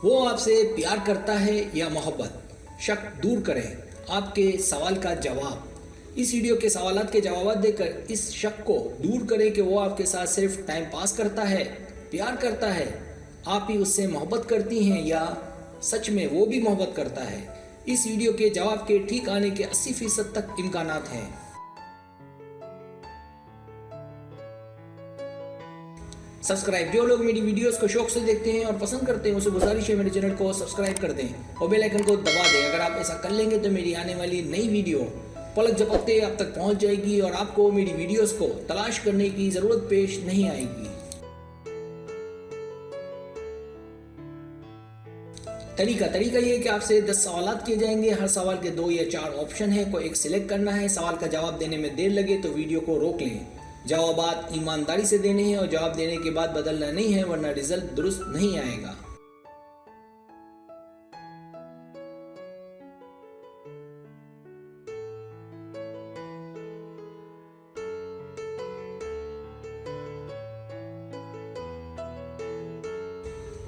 वो आपसे प्यार करता है या मोहब्बत? शक दूर करें आपके सवाल का जवाब। इस वीडियो के सवालात के जवाब देकर इस शक को दूर करें कि वो आपके साथ सिर्फ टाइम पास करता है, प्यार करता है, आप ही उससे मोहब्बत करती हैं या सच में वो भी मोहब्बत करता है। इस वीडियो के जवाब के ठीक आने के 80% तक इम्कानात हैं। सब्सक्राइब, जो लोग मेरी वीडियोस को शौक से देखते हैं और पसंद करते हैं उसे गुजारिश है मेरे चैनल को सब्सक्राइब कर दें और बेल आइकन को दबा दें। अगर आप ऐसा कर लेंगे तो मेरी आने वाली नई वीडियो पलक झपकते आप तक पहुंच जाएगी और आपको मेरी वीडियोस को तलाश करने की जरूरत पेश नहीं आएगी। तरीका ये कि आपसे 10 सवालात किए जाएंगे। हर सवाल के 2 या 4 ऑप्शन है, कोई एक सिलेक्ट करना है। सवाल का जवाब देने में देर लगे तो वीडियो को रोक लें। जवाबात ईमानदारी से देने हैं और जवाब देने के बाद बदलना नहीं है, वरना रिजल्ट दुरुस्त नहीं आएगा।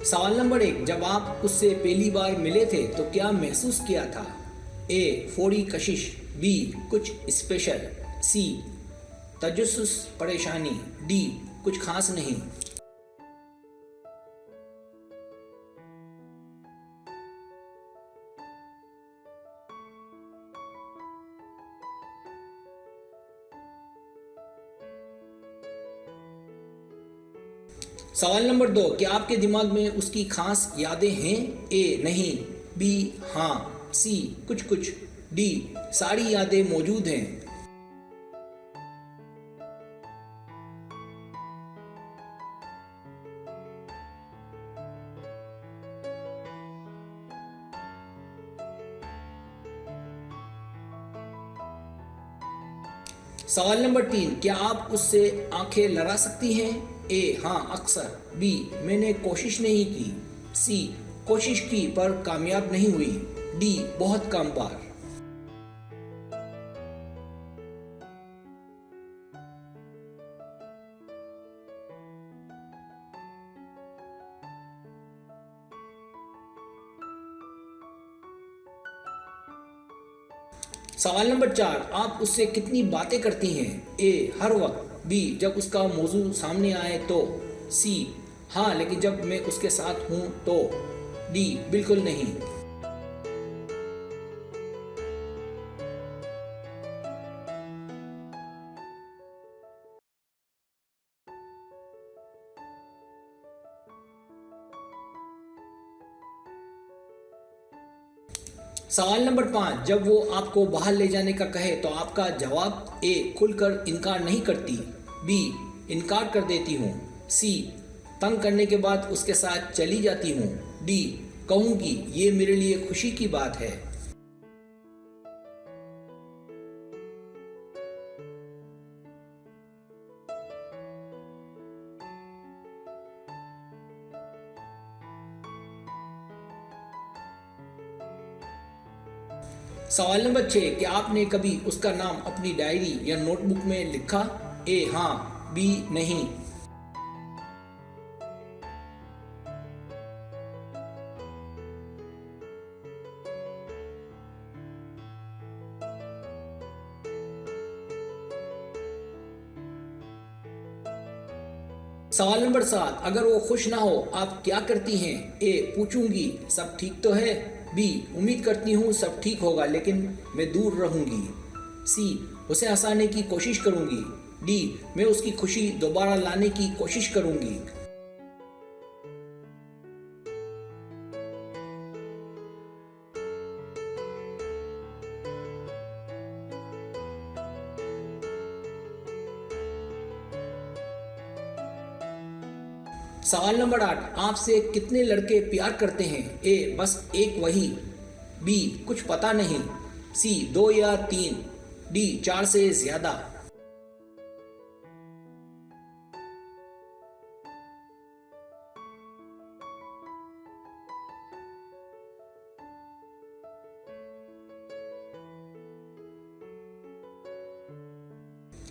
सवाल नंबर 1, जब आप उससे पहली बार मिले थे तो क्या महसूस किया था? ए, फौरी कशिश, बी, कुछ स्पेशल, सी, तजस्सुस, परेशानी, डी, कुछ खास नहीं। सवाल नंबर 2, क्या आपके दिमाग में उसकी खास यादें हैं? ए, नहीं, बी, हाँ, सी, कुछ कुछ, डी, सारी यादें मौजूद हैं। सवाल नंबर 3, क्या आप उससे आंखें लड़ा सकती हैं? ए, हाँ, अक्सर, बी, मैंने कोशिश नहीं की, सी, कोशिश की पर कामयाब नहीं हुई, डी, बहुत कम बार। सवाल नंबर 4, आप उससे कितनी बातें करती हैं? ए, हर वक्त, बी, जब उसका मौजू सामने आए तो, सी, हाँ लेकिन जब मैं उसके साथ हूं तो, डी, बिल्कुल नहीं। सवाल नंबर 5, जब वो आपको बाहर ले जाने का कहे तो आपका जवाब? ए, खुलकर इनकार नहीं करती, बी, इनकार कर देती हूँ, सी, तंग करने के बाद उसके साथ चली जाती हूँ, डी, कहूँगी ये मेरे लिए खुशी की बात है। सवाल नंबर 6, क्या आपने कभी उसका नाम अपनी डायरी या नोटबुक में लिखा? ए, हाँ, बी, नहीं। सवाल नंबर 7, अगर वो खुश ना हो आप क्या करती हैं? ए, पूछूंगी सब ठीक तो है, बी, उम्मीद करती हूँ सब ठीक होगा लेकिन मैं दूर रहूंगी, सी, उसे हंसाने की कोशिश करूंगी, डी, मैं उसकी खुशी दोबारा लाने की कोशिश करूंगी। सवाल नंबर 8, आपसे कितने लड़के प्यार करते हैं? ए, बस एक, वही, बी, कुछ पता नहीं, सी, 2 या 3, डी, 4 से ज्यादा।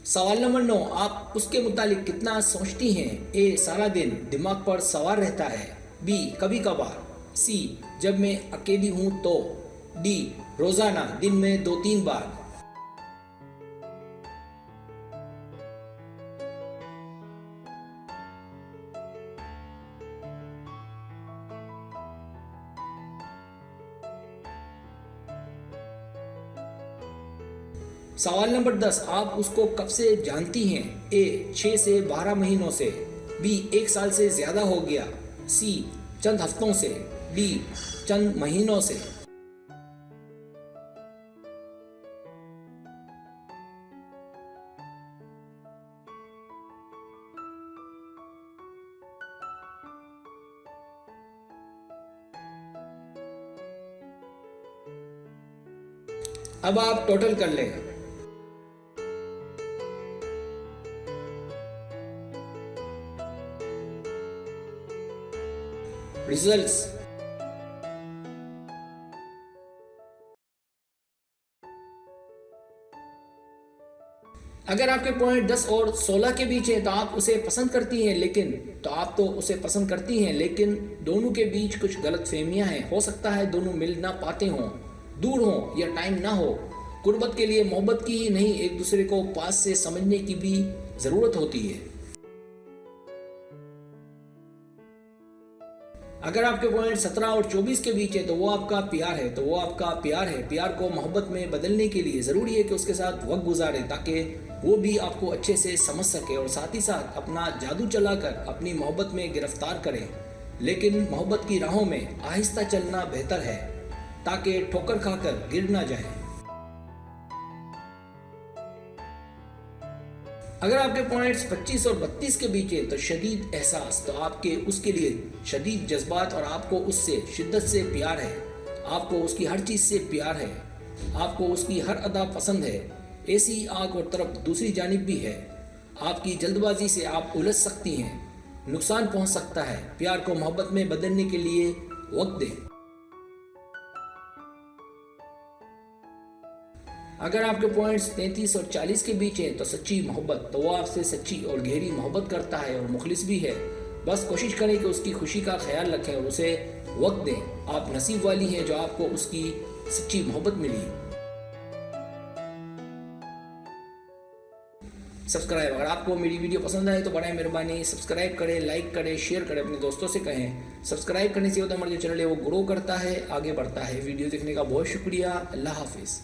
सवाल नंबर 9, आप उसके मुतालिक कितना सोचती हैं? ए, सारा दिन, दिमाग पर सवार रहता है, बी, कभी कभार, सी जब मैं अकेली हूं तो। डी रोजाना दिन में 2-3 बार। सवाल नंबर 10, आप उसको कब से जानती हैं? ए 6 से 12 महीनों से। बी 1 साल से ज्यादा हो गया। सी चंद हफ्तों से। डी चंद महीनों से। अब आप टोटल कर लें। रिजल्ट्स। अगर आपके पॉइंट 10 और 16 के बीच है तो आप उसे पसंद करती हैं, लेकिन तो आप तो उसे पसंद करती हैं, लेकिन दोनों के बीच कुछ गलतफहमियां हैं। हो सकता है दोनों मिल ना पाते हों, दूर हों या टाइम ना हो। गुर्बत के लिए मोहब्बत की ही नहीं, एक दूसरे को पास से समझने की भी जरूरत होती है। अगर आपके पॉइंट 17 और 24 के बीच है तो वो आपका प्यार है, तो वो आपका प्यार है। प्यार को मोहब्बत में बदलने के लिए ज़रूरी है कि उसके साथ वक्त गुजारे, ताकि वो भी आपको अच्छे से समझ सके और साथ ही साथ अपना जादू चलाकर अपनी मोहब्बत में गिरफ्तार करे। लेकिन मोहब्बत की राहों में आहिस्ता चलना बेहतर है, ताकि ठोकर खाकर गिर ना जाए। अगर आपके पॉइंट्स 25 और 32 के बीच है तो शदीद एहसास, तो आपके उसके लिए शदीद जज्बात और आपको उससे शिद्दत से प्यार है। आपको उसकी हर चीज़ से प्यार है, आपको उसकी हर अदा पसंद है। ऐसी आंख और तरफ दूसरी जानिब भी है। आपकी जल्दबाजी से आप उलझ सकती हैं, नुकसान पहुंच सकता है। प्यार को मोहब्बत में बदलने के लिए वक्त दें। अगर आपके पॉइंट्स 33 और 40 के बीच हैं तो सच्ची मोहब्बत, तो वो आपसे सच्ची और गहरी मोहब्बत करता है और मुखलिस भी है। बस कोशिश करें कि उसकी खुशी का ख्याल रखें और उसे वक्त दें। आप नसीब वाली हैं जो आपको उसकी सच्ची मोहब्बत मिली। सब्सक्राइब, अगर आपको मेरी वीडियो पसंद आए तो बड़े मेहरबानी सब्सक्राइब करें, लाइक करें, शेयर करें, अपने दोस्तों से कहें। सब्सक्राइब करने से होता हमारा जो चैनल है वो ग्रो करता है, आगे बढ़ता है। वीडियो देखने का बहुत शुक्रिया। अल्लाह हाफिज़।